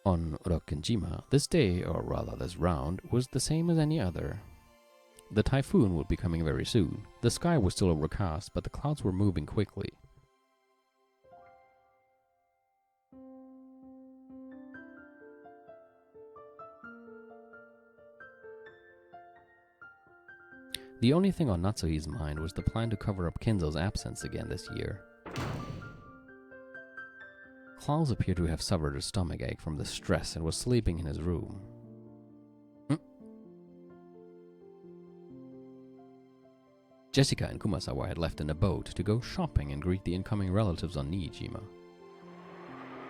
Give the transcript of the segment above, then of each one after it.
On Rokkenjima, this day, or rather this round, was the same as any other. The typhoon would be coming very soon. The sky was still overcast, but the clouds were moving quickly. The only thing on Natsuhi's mind was the plan to cover up Kinzo's absence again this year. Klaus appeared to have suffered a stomachache from the stress and was sleeping in his room. Jessica and Kumasawa had left in a boat to go shopping and greet the incoming relatives on Niijima.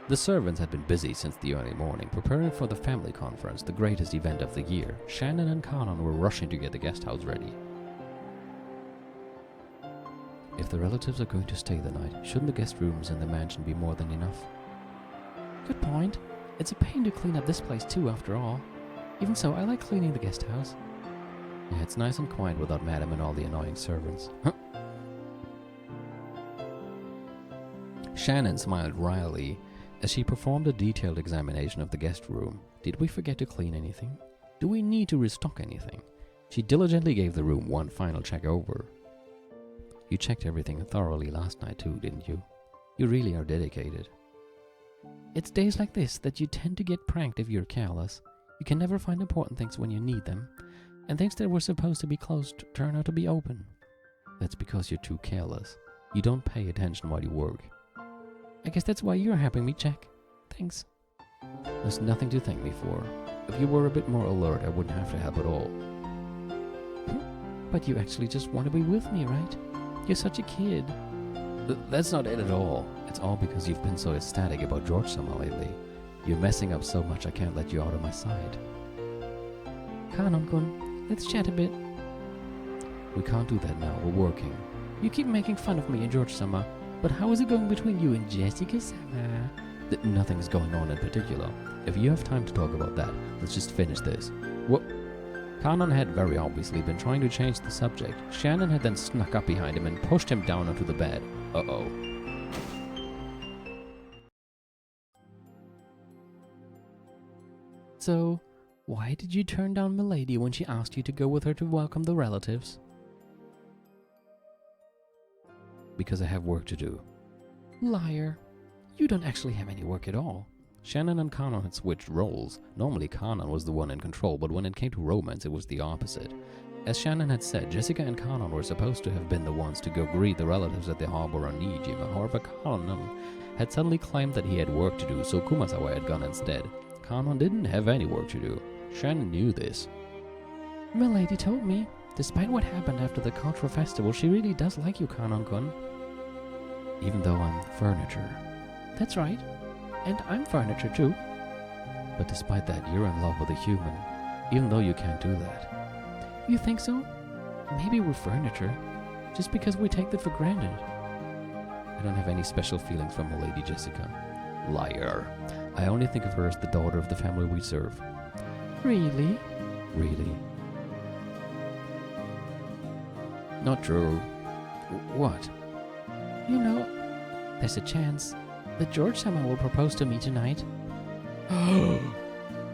The servants had been busy since the early morning, preparing for the family conference, the greatest event of the year. Shannon and Kanon were rushing to get the guest house ready. If the relatives are going to stay the night, shouldn't the guest rooms in the mansion be more than enough? Good point. It's a pain to clean up this place too, after all. Even so, I like cleaning the guest house. Yeah, it's nice and quiet without Madam and all the annoying servants. Huh? Shannon smiled wryly as she performed a detailed examination of the guest room. Did we forget to clean anything? Do we need to restock anything? She diligently gave the room one final check over. You checked everything thoroughly last night too, didn't you? You really are dedicated. It's days like this that you tend to get pranked if you're careless. You can never find important things when you need them, and things that were supposed to be closed turn out to be open. That's because you're too careless. You don't pay attention while you work. I guess that's why you're helping me check. Thanks. There's nothing to thank me for. If you were a bit more alert, I wouldn't have to help at all. But you actually just want to be with me, right? You're such a kid. That's not it at all. It's all because you've been so ecstatic about George-sama lately. You're messing up so much I can't let you out of my sight. Kanon-kun, let's chat a bit. We can't do that now, we're working. You keep making fun of me and George-sama, but how is it going between you and Jessica-sama? Nothing's going on in particular. If you have time to talk about that, let's just finish this. What? Kanon had very obviously been trying to change the subject. Shannon had then snuck up behind him and pushed him down onto the bed. Uh-oh. So, why did you turn down Milady when she asked you to go with her to welcome the relatives? Because I have work to do. Liar. You don't actually have any work at all. Shannon and Kanon had switched roles. Normally Kanon was the one in control, but when it came to romance it was the opposite. As Shannon had said, Jessica and Kanon were supposed to have been the ones to go greet the relatives at the harbor on Niijima. However, Kanon had suddenly claimed that he had work to do, so Kumasawa had gone instead. Kanon didn't have any work to do. Shannon knew this. Milady told me, despite what happened after the cultural festival, she really does like you, Kanon-kun. Even though I'm furniture. That's right. And I'm furniture too. But despite that, you're in love with a human, even though you can't do that. You think so? Maybe we're furniture, just because we take that for granted. I don't have any special feelings for Milady Jessica. Liar. I only think of her as the daughter of the family we serve. Really? Really. Not true. What? You know, there's a chance that George-sama will propose to me tonight.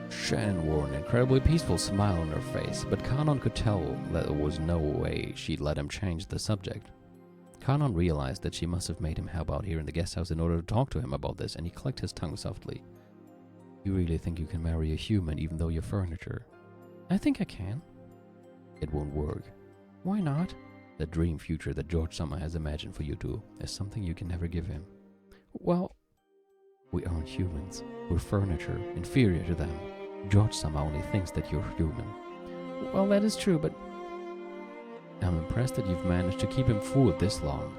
Shannon wore an incredibly peaceful smile on her face, but Kanon could tell that there was no way she'd let him change the subject. Kanon realized that she must have made him help out here in the guest house in order to talk to him about this, and he clicked his tongue softly. You really think you can marry a human even though you're furniture? I think I can. It won't work. Why not? The dream future that George-sama has imagined for you two is something you can never give him. Well, we aren't humans. We're furniture, inferior to them. George-sama only thinks that you're human. Well, that is true, but I'm impressed that you've managed to keep him fooled this long.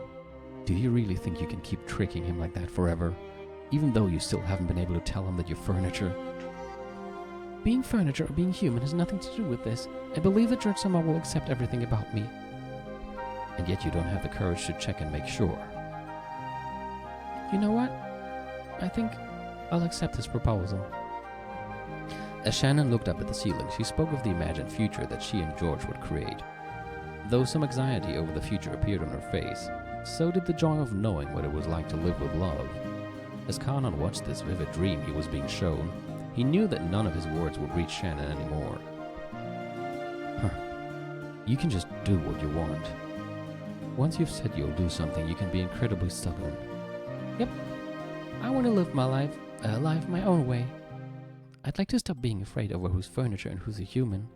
Do you really think you can keep tricking him like that forever, even though you still haven't been able to tell him that you're furniture? Being furniture or being human has nothing to do with this. I believe that George-sama will accept everything about me. And yet you don't have the courage to check and make sure. You know what? I think I'll accept his proposal. As Shannon looked up at the ceiling, she spoke of the imagined future that she and George would create. Though some anxiety over the future appeared on her face, so did the joy of knowing what it was like to live with love. As Kanon watched this vivid dream he was being shown, He knew that none of his words would reach Shannon anymore. You can just do what you want. Once you've said you'll do something, you can be incredibly stubborn. Yep. I want to live my life my own way. I'd like to stop being afraid over who's furniture and who's a human.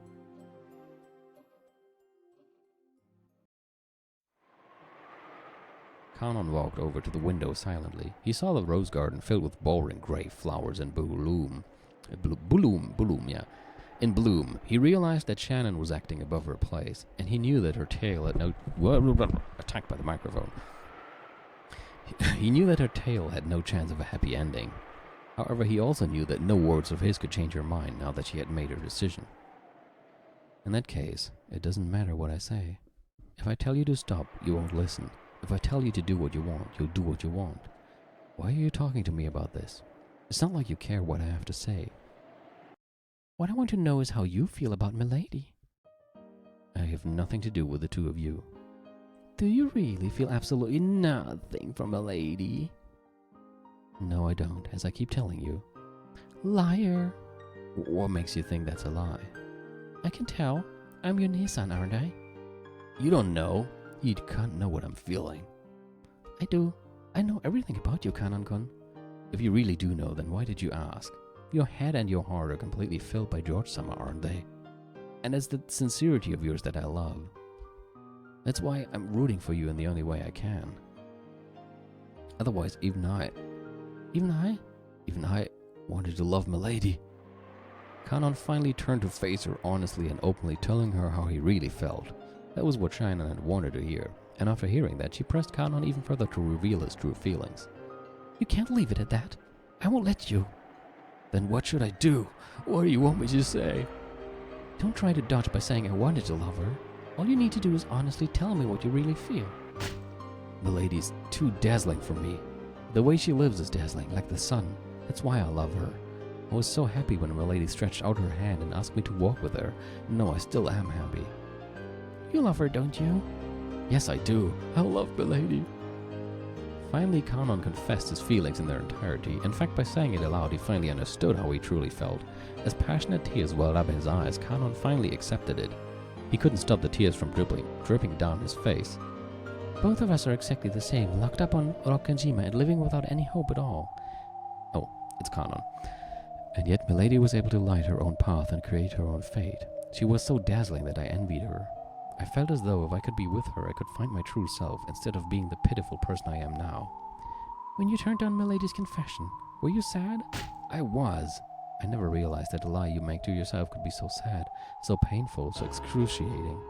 Kanon walked over to the window silently. He saw the rose garden filled with boring gray flowers in bloom. In bloom. He realized that Shannon was acting above her place, and he knew that her tale had no... Attacked by the microphone. He knew that her tale had no chance of a happy ending. However, he also knew that no words of his could change her mind now that she had made her decision. In that case, it doesn't matter what I say. If I tell you to stop, you won't listen. If I tell you to do what you want, you'll do what you want. Why are you talking to me about this? It's not like you care what I have to say. What I want to know is how you feel about Milady. I have nothing to do with the two of you. Do you really feel absolutely nothing from Milady? No, I don't, as I keep telling you. Liar. What makes you think that's a lie? I can tell. I'm your Nissan, aren't I? You don't know. You can't know what I'm feeling. I do. I know everything about you, Kanon-kun. If you really do know, then why did you ask? Your head and your heart are completely filled by George-sama, aren't they? And it's the sincerity of yours that I love. That's why I'm rooting for you in the only way I can. Otherwise, even I wanted to love Milady. Kanon finally turned to face her honestly and openly, telling her how he really felt. That was what Shannon had wanted to hear, and after hearing that, she pressed Kanon even further to reveal his true feelings. You can't leave it at that. I won't let you. Then what should I do? What do you want me to say? Don't try to dodge by saying I wanted to love her. All you need to do is honestly tell me what you really feel. Milady's too dazzling for me. The way she lives is dazzling, like the sun. That's why I love her. I was so happy when Milady stretched out her hand and asked me to walk with her. No, I still am happy. You love her, don't you? Yes, I do. I love Milady. Finally, Kanon confessed his feelings in their entirety. In fact, by saying it aloud, he finally understood how he truly felt. As passionate tears welled up in his eyes, Kanon finally accepted it. He couldn't stop the tears from dripping down his face. Both of us are exactly the same, locked up on Rokkanjima and living without any hope at all. Oh, it's Kanon. And yet Milady was able to light her own path and create her own fate. She was so dazzling that I envied her. I felt as though if I could be with her, I could find my true self instead of being the pitiful person I am now. When you turned down Milady's confession, were you sad? I was. I never realized that the lie you make to yourself could be so sad, so painful, so excruciating.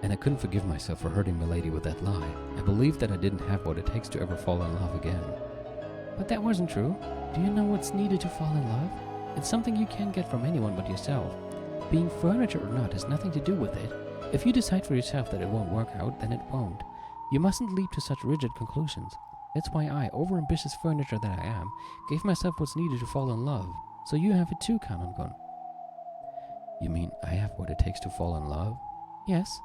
And I couldn't forgive myself for hurting Milady with that lie. I believed that I didn't have what it takes to ever fall in love again. But that wasn't true. Do you know what's needed to fall in love? It's something you can't get from anyone but yourself. Being furniture or not has nothing to do with it. If you decide for yourself that it won't work out, then it won't. You mustn't leap to such rigid conclusions. That's why I, overambitious furniture that I am, gave myself what's needed to fall in love. So you have it too, Kanon-kun. You mean I have what it takes to fall in love? Yes.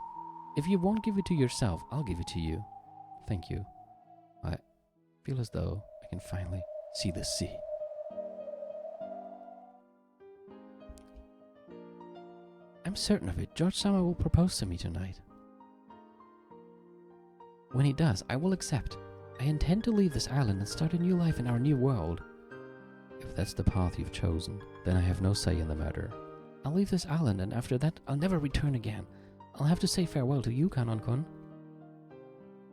If you won't give it to yourself, I'll give it to you. Thank you. I feel as though I can finally see the sea. I'm certain of it. George-sama will propose to me tonight. When he does, I will accept. I intend to leave this island and start a new life in our new world. If that's the path you've chosen, then I have no say in the matter. I'll leave this island, and after that, I'll never return again. I'll have to say farewell to you, Kanon-kun.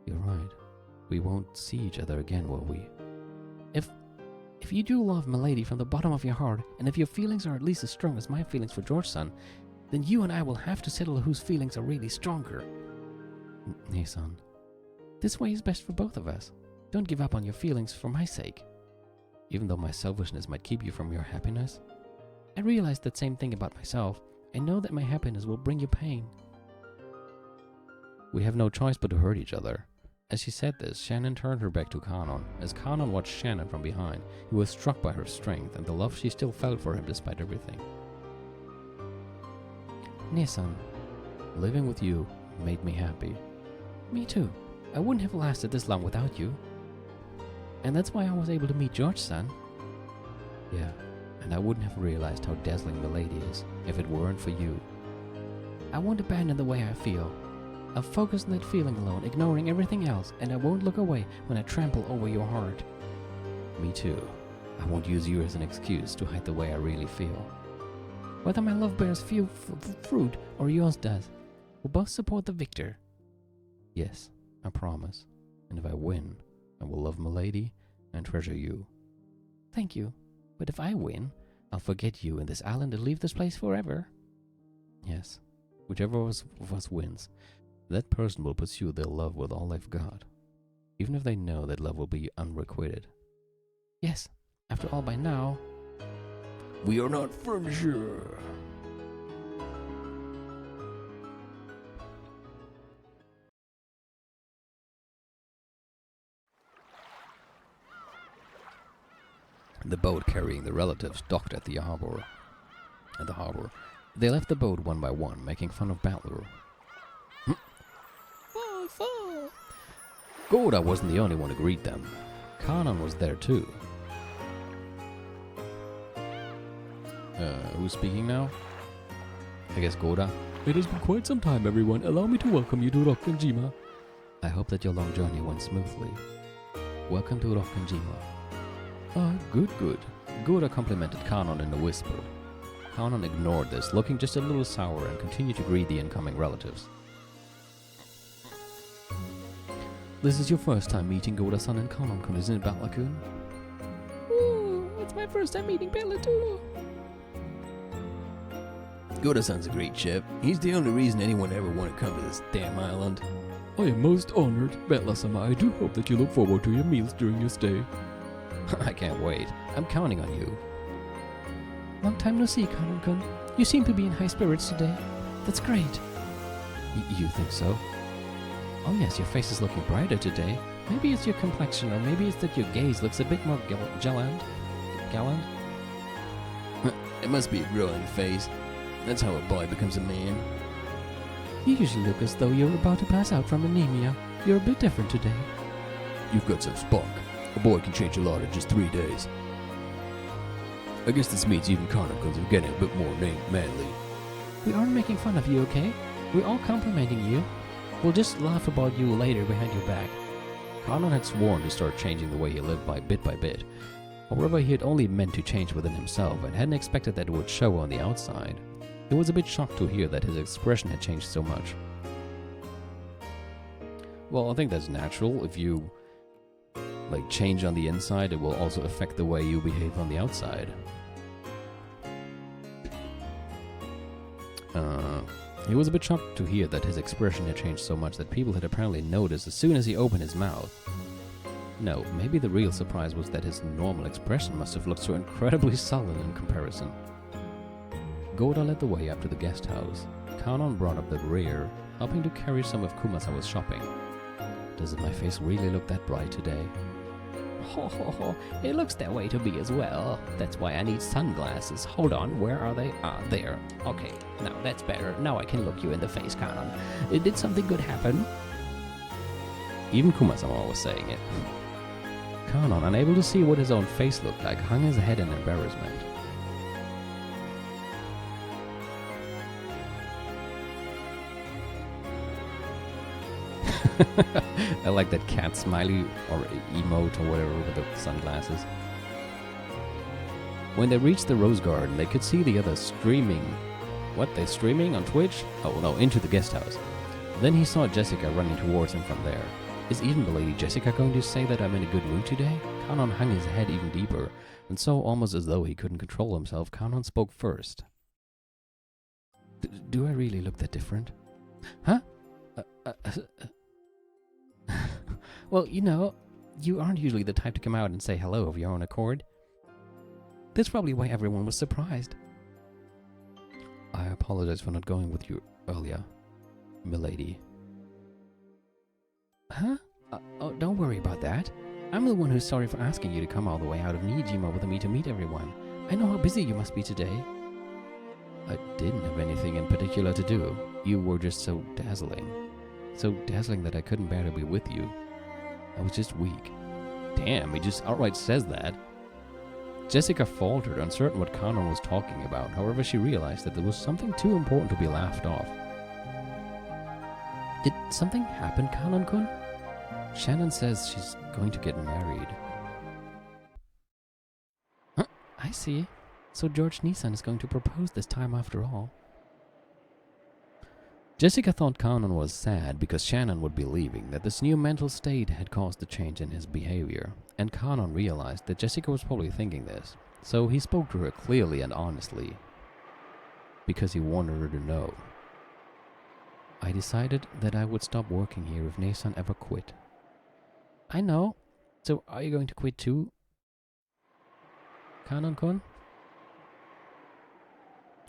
You're right. We won't see each other again, will we? If you do love Milady from the bottom of your heart, and if your feelings are at least as strong as my feelings for George-san, then you and I will have to settle whose feelings are really stronger. Nissan, this way is best for both of us. Don't give up on your feelings for my sake. Even though my selfishness might keep you from your happiness, I realize that same thing about myself. I know that my happiness will bring you pain. We have no choice but to hurt each other. As she said this, Shannon turned her back to Kanon. As Kanon watched Shannon from behind, he was struck by her strength and the love she still felt for him despite everything. Nissan, living with you made me happy. Me too. I wouldn't have lasted this long without you. And that's why I was able to meet George-san. Yeah, and I wouldn't have realized how dazzling Milady is if it weren't for you. I won't abandon the way I feel. I'll focus on that feeling alone, ignoring everything else, and I won't look away when I trample over your heart. Me too. I won't use you as an excuse to hide the way I really feel. Whether my love bears fruit or yours does, we'll both support the victor. Yes, I promise. And if I win, I will love Milady and treasure you. Thank you. But if I win, I'll forget you and this island and leave this place forever. Yes, whichever of us wins, that person will pursue their love with all they've got, even if they know that love will be unrequited. Yes, after all, by now, we are not furniture. The boat carrying the relatives docked at the harbor. They left the boat one by one, making fun of Balor. Gorda wasn't the only one to greet them. Kanon was there too. Who's speaking now? I guess Gorda. It has been quite some time, everyone. Allow me to welcome you to Rokkanjima. I hope that your long journey went smoothly. Welcome to Rokkanjima. Good. Gorda complimented Kanon in a whisper. Kanon ignored this, looking just a little sour, and continued to greet the incoming relatives. This is your first time meeting Gorda-san and Kanon-kun, isn't it, Batlakun? Ooh, it's my first time meeting Bella too. Gorda-san's a great chef. He's the only reason anyone ever want to come to this damn island. I am most honored, Bella-sama. I do hope that you look forward to your meals during your stay. I can't wait. I'm counting on you. Long time no see, Kanon-kun. You seem to be in high spirits today. That's great. You think so? Oh yes, your face is looking brighter today. Maybe it's your complexion, or maybe it's that your gaze looks a bit more gallant. It must be a growing phase. That's how a boy becomes a man. You usually look as though you're about to pass out from anemia. You're a bit different today. You've got some spunk. A boy can change a lot in just 3 days. I guess this means even Kanon-kun's are getting a bit more manly. We aren't making fun of you, okay? We're all complimenting you. We'll just laugh about you later behind your back. Kanon had sworn to start changing the way he lived by bit. However, he had only meant to change within himself and hadn't expected that it would show on the outside. He was a bit shocked to hear that his expression had changed so much. Well, I think that's natural. If you change on the inside, it will also affect the way you behave on the outside. He was a bit shocked to hear that his expression had changed so much that people had apparently noticed as soon as he opened his mouth. No, maybe the real surprise was that his normal expression must have looked so incredibly sullen in comparison. Gorda led the way up to the guest house. Kanon brought up the rear, helping to carry some of Kumasawa's shopping. Doesn't my face really look that bright today? It looks that way to me as well. That's why I need sunglasses. Hold on, where are they? Ah, there. Okay, now that's better. Now I can look you in the face, Kanon. Did something good happen? Even Kumasawa was saying it. Kanon, unable to see what his own face looked like, hung his head in embarrassment. I like that cat smiley or emote or whatever with the sunglasses. When they reached the rose garden, they could see the others streaming. What, they streaming on Twitch? Oh no, into the guest house. Then he saw Jessica running towards him from there. Is even the lady Jessica going to say that I'm in a good mood today? Kanon hung his head even deeper, and so almost as though he couldn't control himself, Kanon spoke first. Do I really look that different? Huh? Well, you know, you aren't usually the type to come out and say hello of your own accord. That's probably why everyone was surprised. I apologize for not going with you earlier, milady. Huh? Oh, don't worry about that. I'm the one who's sorry for asking you to come all the way out of Nijima with me to meet everyone. I know how busy you must be today. I didn't have anything in particular to do. You were just so dazzling. So dazzling that I couldn't bear to be with you. I was just weak. Damn, he just outright says that. Jessica faltered, uncertain what Kanon was talking about. However, she realized that there was something too important to be laughed off. Did something happen, Kanon-kun? Shannon says she's going to get married. Huh? I see. So George Nissan is going to propose this time after all. Jessica thought Kanon was sad because Shannon would be leaving, that this new mental state had caused the change in his behavior, and Kanon realized that Jessica was probably thinking this, so he spoke to her clearly and honestly, because he wanted her to know. I decided that I would stop working here if Nissan ever quit. I know. So are you going to quit too, Kanon-kun?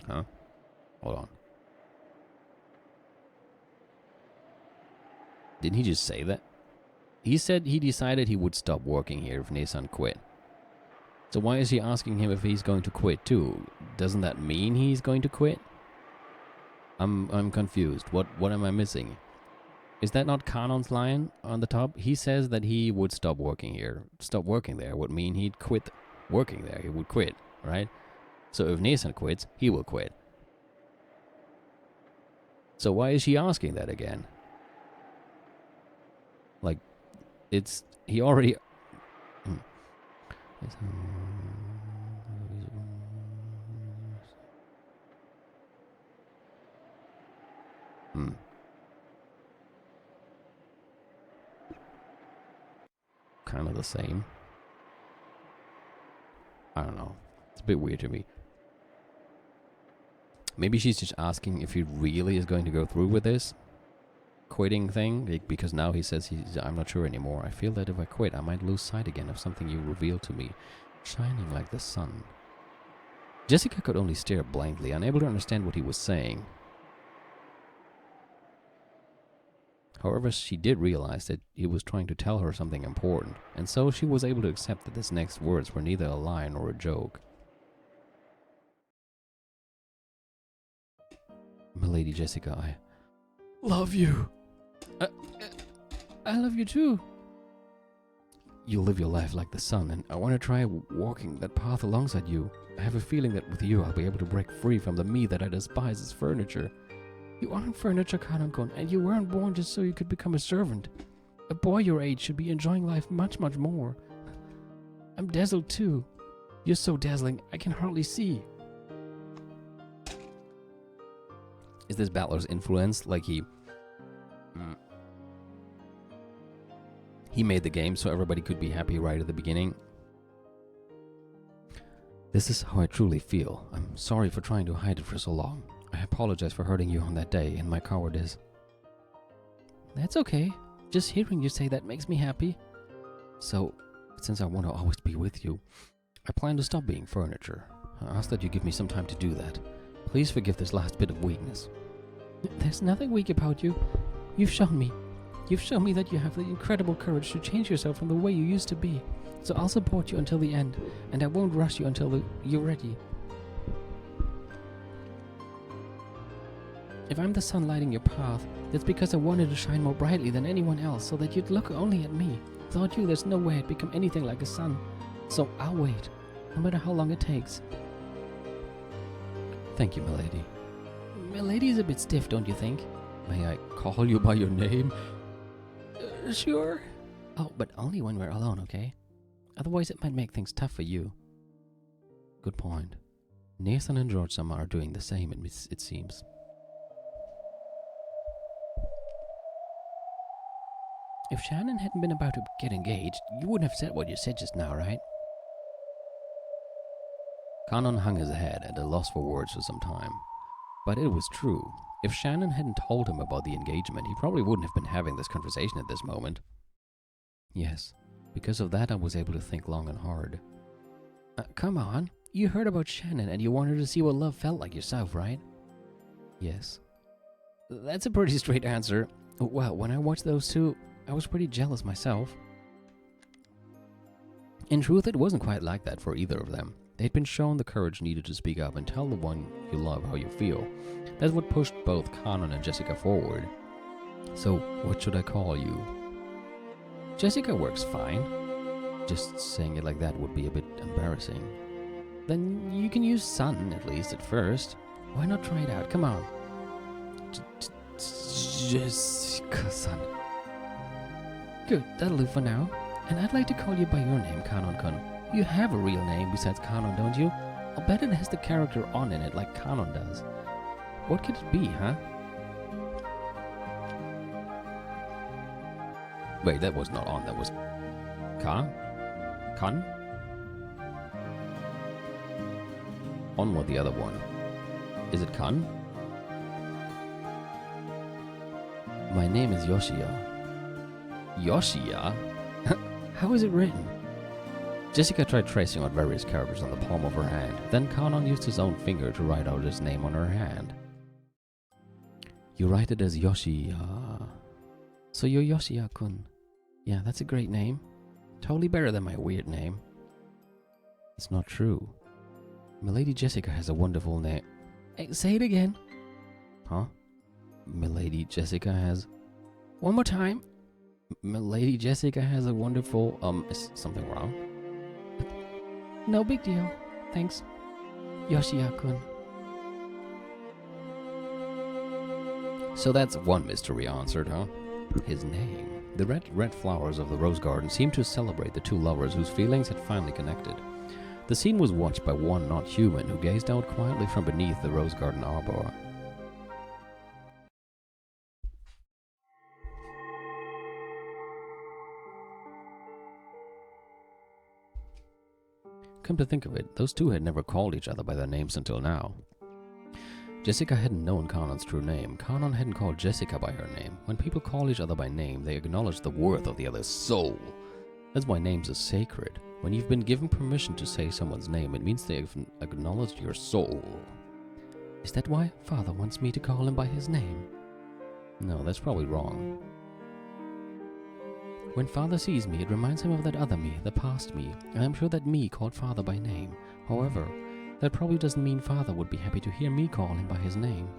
Huh? Hold on. Didn't he just say that? He said he decided he would stop working here if Nissan quit. So why is he asking him if he's going to quit too? Doesn't that mean he's going to quit? I'm confused. What am I missing? Is that not Kanon's line on the top? He says that he would stop working here. Stop working there would mean he'd quit working there. He would quit, right? So if Nissan quits, he will quit. So why is she asking that again? Like, he already... Kind of the same. I don't know. It's a bit weird to me. Maybe she's just asking if he really is going to go through with this quitting thing, because now he says I'm not sure anymore. I feel that if I quit, I might lose sight again of something you revealed to me, shining like the sun. Jessica could only stare blankly, unable to understand what he was saying. However, she did realize that he was trying to tell her something important, and so she was able to accept that his next words were neither a lie nor a joke. Milady Jessica, I love you. I love you too. You live your life like the sun, and I want to try walking that path alongside you. I have a feeling that with you I'll be able to break free from the me that I despise as furniture. You aren't furniture, Kanon-kun, and you weren't born just so you could become a servant. A boy your age should be enjoying life much, much more. I'm dazzled too. You're so dazzling, I can hardly see. Is this Battler's influence? Like he made the game so everybody could be happy right at the beginning? This is how I truly feel. I'm sorry for trying to hide it for so long. I apologize for hurting you on that day and my cowardice. That's okay. Just hearing you say that makes me happy. So, since I want to always be with you, I plan to stop being furniture. I ask that you give me some time to do that. Please forgive this last bit of weakness. There's nothing weak about you. You've shown me that you have the incredible courage to change yourself from the way you used to be. So I'll support you until the end, and I won't rush you until you're ready. If I'm the sun lighting your path, that's because I wanted to shine more brightly than anyone else so that you'd look only at me. Without you, there's no way I'd become anything like a sun. So I'll wait, no matter how long it takes. Thank you, milady. Milady's a bit stiff, don't you think? May I call you by your name? Sure. Oh, but only when we're alone, okay? Otherwise it might make things tough for you. Good point. Nathan and George-sama are doing the same, it seems. If Shannon hadn't been about to get engaged, you wouldn't have said what you said just now, right? Kanon hung his head at a loss for words for some time. But it was true. If Shannon hadn't told him about the engagement, he probably wouldn't have been having this conversation at this moment. Yes, because of that I was able to think long and hard. Come on, you heard about Shannon and you wanted to see what love felt like yourself, right? Yes. That's a pretty straight answer. Well, when I watched those two, I was pretty jealous myself. In truth, it wasn't quite like that for either of them. They'd been shown the courage needed to speak up and tell the one you love how you feel. That's what pushed both Kanon and Jessica forward. So, what should I call you? Jessica works fine. Just saying it like that would be a bit embarrassing. Then you can use sun, at least at first. Why not try it out? Come on. Jessica-san. Good, that'll do for now. And I'd like to call you by your name, Kanon-kun. You have a real name besides Kanon, don't you? I'll bet it has the character on in it like Kanon does. What could it be, huh? Wait, that was not on, that was... Kan? On with the other one. Is it Kan? My name is Yoshiya. Yoshiya? How is it written? Jessica tried tracing out various characters on the palm of her hand. Then Kanon used his own finger to write out his name on her hand. You write it as Yoshiya. So you're Yoshiya-kun. Yeah, that's a great name. Totally better than my weird name. It's not true. Milady Jessica has a wonderful name. Hey, say it again. Huh? Milady Jessica has... One more time. Milady Jessica has a wonderful... is something wrong? No big deal. Thanks. Yoshiya-kun. So that's one mystery answered, huh? His name. The red flowers of the rose garden seemed to celebrate the two lovers whose feelings had finally connected. The scene was watched by one not human who gazed out quietly from beneath the rose garden arbor. Come to think of it, those two had never called each other by their names until now. Jessica hadn't known Kanon's true name. Kanon hadn't called Jessica by her name. When people call each other by name, they acknowledge the worth of the other's soul. That's why names are sacred. When you've been given permission to say someone's name, it means they have acknowledged your soul. Is that why Father wants me to call him by his name? No, that's probably wrong. When Father sees me, it reminds him of that other me, the past me, and I'm sure that me called Father by name. However, that probably doesn't mean Father would be happy to hear me call him by his name.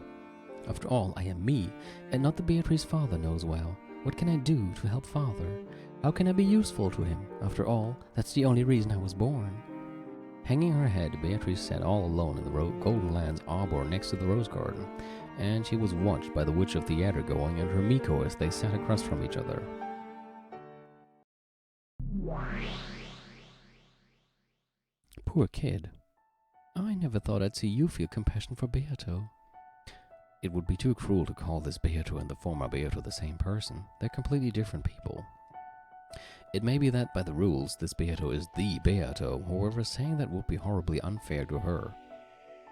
After all, I am me, and not the Beatrice Father knows well. What can I do to help Father? How can I be useful to him? After all, that's the only reason I was born. Hanging her head, Beatrice sat all alone in the Golden Land's arbor next to the rose garden, and she was watched by the Witch of the aRdW and her Miko as they sat across from each other. Poor kid. I never thought I'd see you feel compassion for Beato. It would be too cruel to call this Beato and the former Beato the same person. They're completely different people. It may be that by the rules, this Beato is the Beato, however saying that would be horribly unfair to her.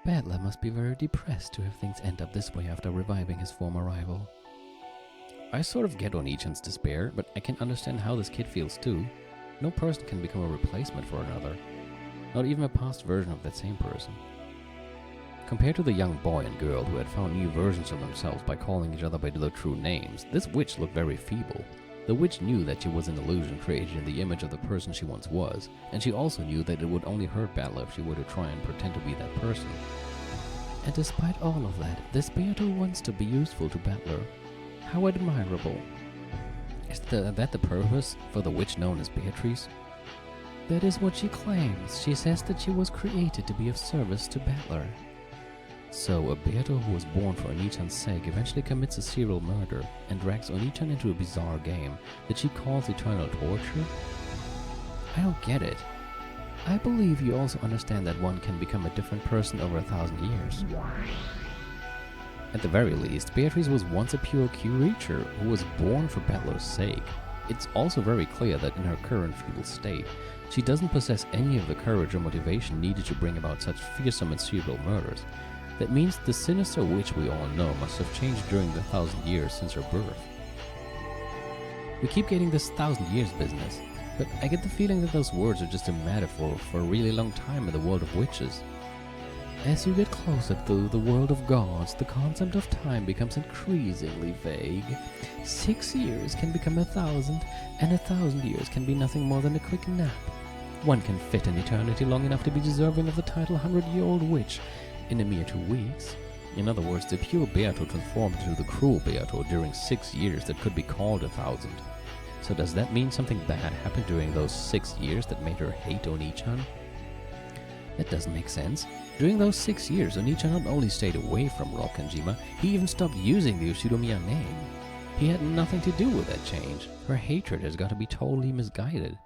Battler must be very depressed to have things end up this way after reviving his former rival. I sort of get on Ichan's despair, but I can understand how this kid feels too. No person can become a replacement for another. Not even a past version of that same person. Compared to the young boy and girl who had found new versions of themselves by calling each other by their true names, this witch looked very feeble. The witch knew that she was an illusion created in the image of the person she once was, and she also knew that it would only hurt Battler if she were to try and pretend to be that person. And despite all of that, this Beato wants to be useful to Battler. How admirable. Is that the purpose for the witch known as Beatrice? That is what she claims. She says that she was created to be of service to Battler. So, a Beato who was born for Onichan's sake eventually commits a serial murder and drags Onichan into a bizarre game that she calls eternal torture? I don't get it. I believe you also understand that one can become a different person over 1,000 years. At the very least, Beatrice was once a pure creature who was born for Battler's sake. It's also very clear that in her current feeble state, she doesn't possess any of the courage or motivation needed to bring about such fearsome and serial murders. That means the sinister witch we all know must have changed during the 1,000 years since her birth. We keep getting this 1,000 years business, but I get the feeling that those words are just a metaphor for a really long time in the world of witches. As you get closer to the world of gods, the concept of time becomes increasingly vague. 6 years can become 1,000, and 1,000 years can be nothing more than a quick nap. One can fit an eternity long enough to be deserving of the title 100-year-old witch in a mere 2 weeks. In other words, the pure Beato transformed into the cruel Beato during 6 years that could be called 1,000. So does that mean something bad happened during those 6 years that made her hate Onichan? That doesn't make sense. During those 6 years, Onicha not only stayed away from Rokanjima, he even stopped using the Ushiromiya name. He had nothing to do with that change. Her hatred has got to be totally misguided.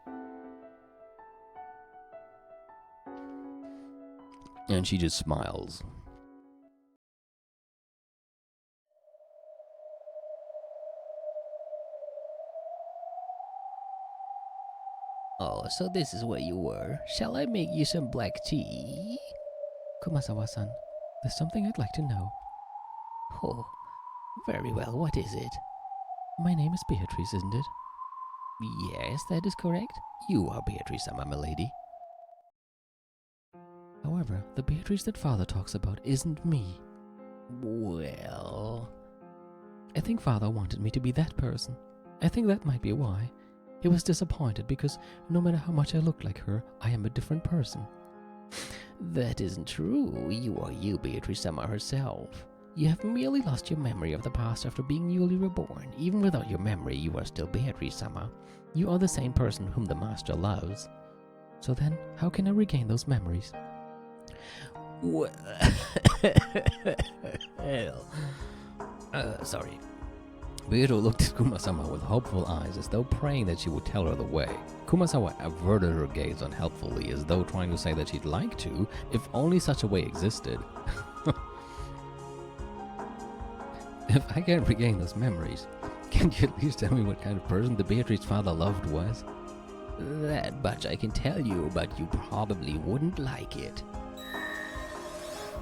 And she just smiles. Oh, so this is where you were. Shall I make you some black tea? Kumasawa-san, there's something I'd like to know. Oh, very well. What is it? My name is Beatrice, isn't it? Yes, that is correct. You are Beatrice-sama, milady. However, the Beatrice that Father talks about isn't me. Well... I think Father wanted me to be that person. I think that might be why. He was disappointed because no matter how much I look like her, I am a different person. That isn't true. You are you, Beatrice-sama herself. You have merely lost your memory of the past after being newly reborn. Even without your memory, you are still Beatrice-sama. You are the same person whom the Master loves. So then, how can I regain those memories? Well... sorry. Beato looked at Kumasawa with hopeful eyes, as though praying that she would tell her the way. Kumasawa averted her gaze unhelpfully, as though trying to say that she'd like to, if only such a way existed. If I can't regain those memories, can you at least tell me what kind of person the Beatrice Father loved was? That much I can tell you, but you probably wouldn't like it.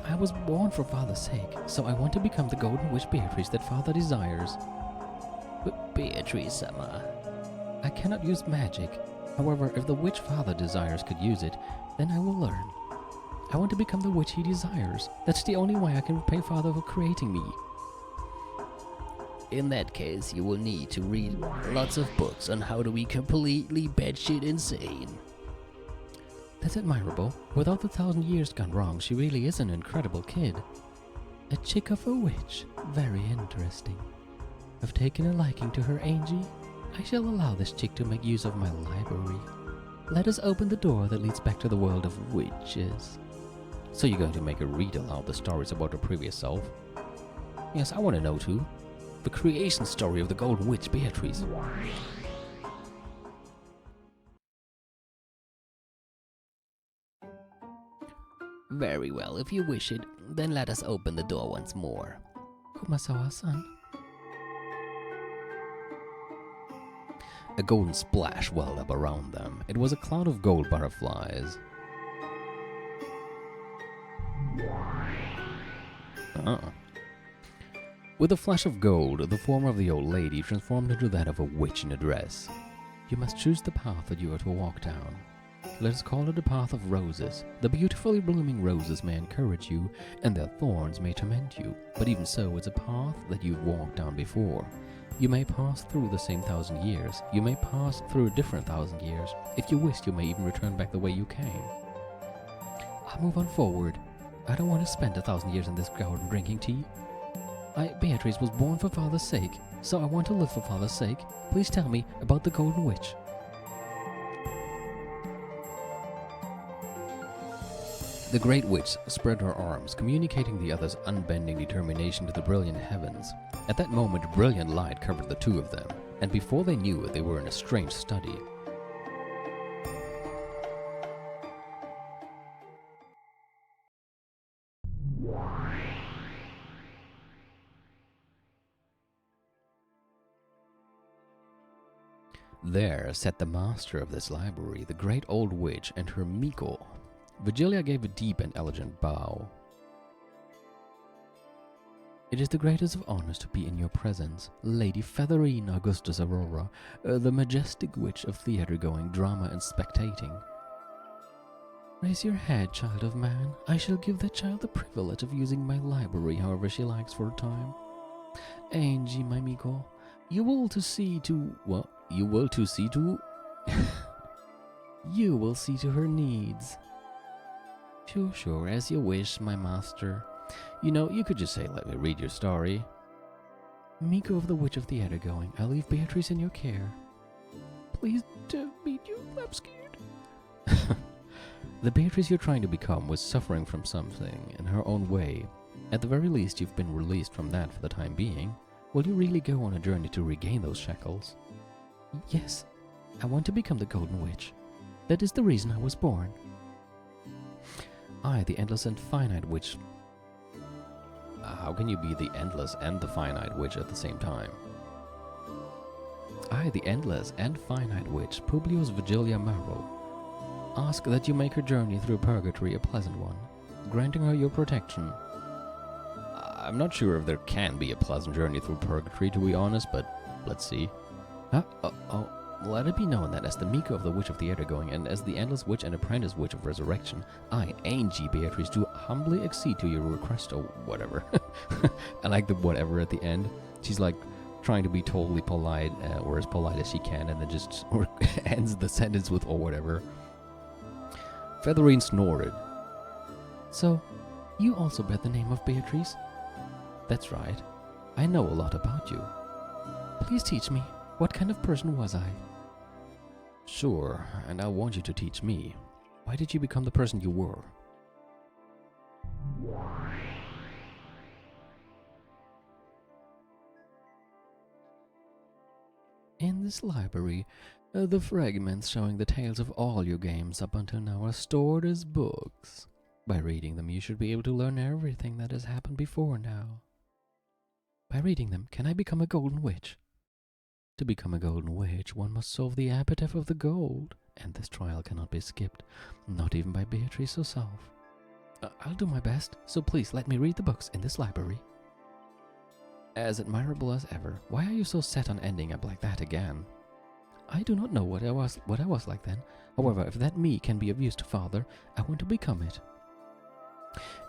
I was born for Father's sake, so I want to become the Golden Witch Beatrice that Father desires. But Beatrice-sama... I cannot use magic. However, if the witch Father desires could use it, then I will learn. I want to become the witch he desires. That's the only way I can repay Father for creating me. In that case, you will need to read lots of books on how to be completely batshit insane. That's admirable. Without the 1,000 years gone wrong, she really is an incredible kid. A chick of a witch. Very interesting. I've taken a liking to her, Angie. I shall allow this chick to make use of my library. Let us open the door that leads back to the world of witches. So you're going to make her read aloud the stories about her previous self? Yes, I want to know too. The creation story of the Golden Witch Beatrice. Very well, if you wish it, then let us open the door once more. Kumasawa-san. A golden splash welled up around them. It was a cloud of gold butterflies. With a flash of gold, the form of the old lady transformed into that of a witch in a dress. You must choose the path that you are to walk down. Let us call it the path of roses. The beautifully blooming roses may encourage you, and their thorns may torment you. But even so, it's a path that you've walked down before. You may pass through the same 1,000 years. You may pass through a different 1,000 years. If you wish, you may even return back the way you came. I'll move on forward. I don't want to spend 1,000 years in this garden drinking tea. Beatrice was born for Father's sake, so I want to live for Father's sake. Please tell me about the Golden Witch. The Great Witch spread her arms, communicating the other's unbending determination to the brilliant heavens. At that moment, brilliant light covered the two of them, and before they knew it, they were in a strange study. There sat the master of this library, the great old witch, and her Miko. Vigilia gave a deep and elegant bow. It is the greatest of honors to be in your presence, Lady Featherine Augustus Aurora, the majestic witch of theater-going, drama, and spectating. Raise your head, child of man. I shall give that child the privilege of using my library however she likes for a time. Angie, my Miko, you will see to her needs. Sure, as you wish, my master. You know, you could just say, let me read your story. Miko of the Witch of Theater Going, I leave Beatrice in your care. Please don't beat you, I'm scared. The Beatrice you're trying to become was suffering from something in her own way. At the very least, you've been released from that for the time being. Will you really go on a journey to regain those shackles? Yes, I want to become the Golden Witch. That is the reason I was born. I, the Endless and Finite Witch. How can you be the Endless and the Finite Witch at the same time? I, the Endless and Finite Witch, Publius Vigilia Maro, ask that you make her journey through purgatory a pleasant one, granting her your protection. I'm not sure if there can be a pleasant journey through purgatory, to be honest, but let's see. Let it be known that as the Miko of the Witch of the aRdW and as the Endless Witch and Apprentice Witch of Resurrection, I, Angie Beatrice, do humbly accede to your request or whatever. I like the whatever at the end. She's like trying to be totally polite, or as polite as she can, and then just ends the sentence with or whatever. Featherine snorted. So, you also bear the name of Beatrice? That's right. I know a lot about you. Please teach me, what kind of person was I? Sure, and I want you to teach me. Why did you become the person you were? In this library, the fragments showing the tales of all your games up until now are stored as books. By reading them, you should be able to learn everything that has happened before now. By reading them, can I become a Golden Witch? To become a Golden Witch, one must solve the epitaph of the gold, and this trial cannot be skipped, not even by Beatrice herself. I'll do my best, so please let me read the books in this library. As admirable as ever, why are you so set on ending up like that again? I do not know what I was like then. However, if that me can be of use to Father, I want to become it.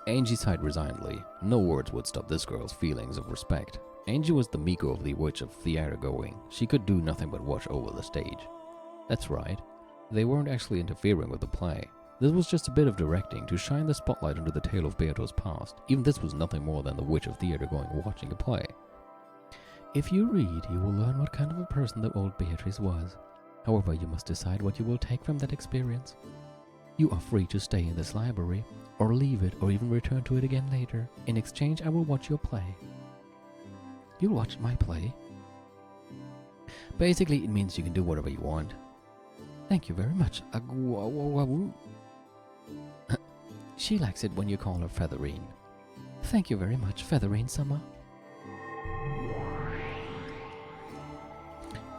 Angie sighed resignedly. No words would stop this girl's feelings of respect. Angie was the Miko of the Witch of the aRdW. She could do nothing but watch over the stage. That's right. They weren't actually interfering with the play. This was just a bit of directing to shine the spotlight onto the tale of Beato's past. Even this was nothing more than the Witch of the aRdW watching a play. If you read, you will learn what kind of a person the old Beatrice was. However, you must decide what you will take from that experience. You are free to stay in this library, or leave it, or even return to it again later. In exchange, I will watch your play. You'll watch my play? Basically, it means you can do whatever you want. Thank you very much. She likes it when you call her Featherine. Thank you very much, Featherine-sama.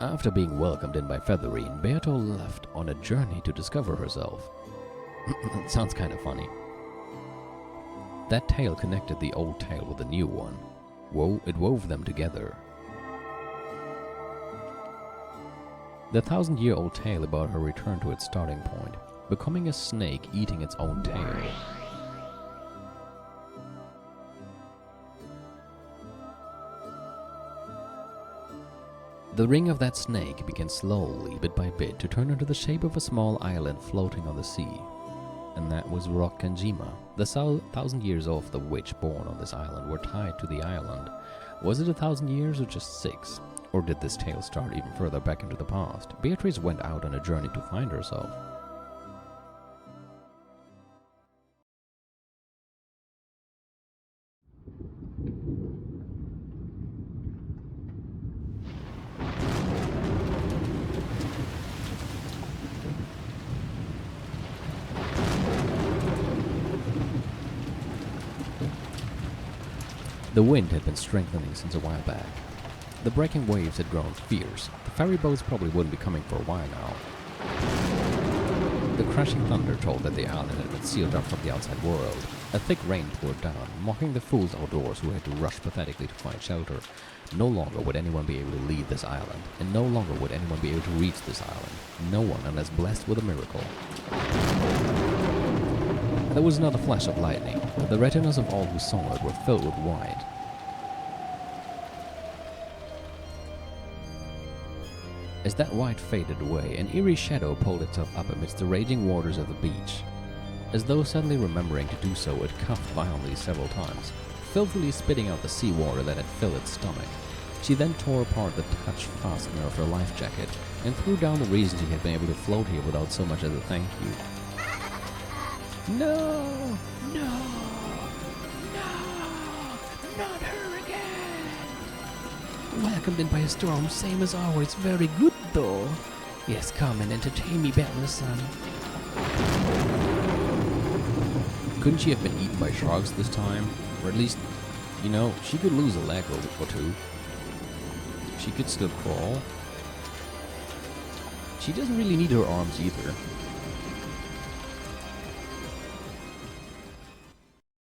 After being welcomed in by Featherine, Beato left on a journey to discover herself. Sounds kind of funny. That tale connected the old tale with the new one. It wove them together. The 1,000-year-old tale about her return to its starting point, becoming a snake eating its own tail. The ring of that snake began slowly, bit by bit, to turn into the shape of a small island floating on the sea. And that was Rock Kanjima. The 1,000 years of the witch born on this island were tied to the island. Was it 1,000 years or just 6? Or did this tale start even further back into the past? Beatrice went out on a journey to find herself. The wind had been strengthening since a while back. The breaking waves had grown fierce. The ferry boats probably wouldn't be coming for a while now. The crashing thunder told that the island had been sealed up from the outside world. A thick rain poured down, mocking the fools outdoors who had to rush pathetically to find shelter. No longer would anyone be able to leave this island, and no longer would anyone be able to reach this island. No one unless blessed with a miracle. There was another flash of lightning. The retinas of all who saw it were filled with white. As that white faded away, an eerie shadow pulled itself up amidst the raging waters of the beach. As though suddenly remembering to do so, it coughed violently several times, filthily spitting out the seawater that had filled its stomach. She then tore apart the touch fastener of her life jacket and threw down the reason she had been able to float here without so much as a thank you. No! No! No! Not her again! Welcomed in by a storm, same as always. Very good, though. Yes, come and entertain me, Battle-san. Couldn't she have been eaten by sharks this time? Or at least, you know, she could lose a leg or two. She could still crawl. She doesn't really need her arms either.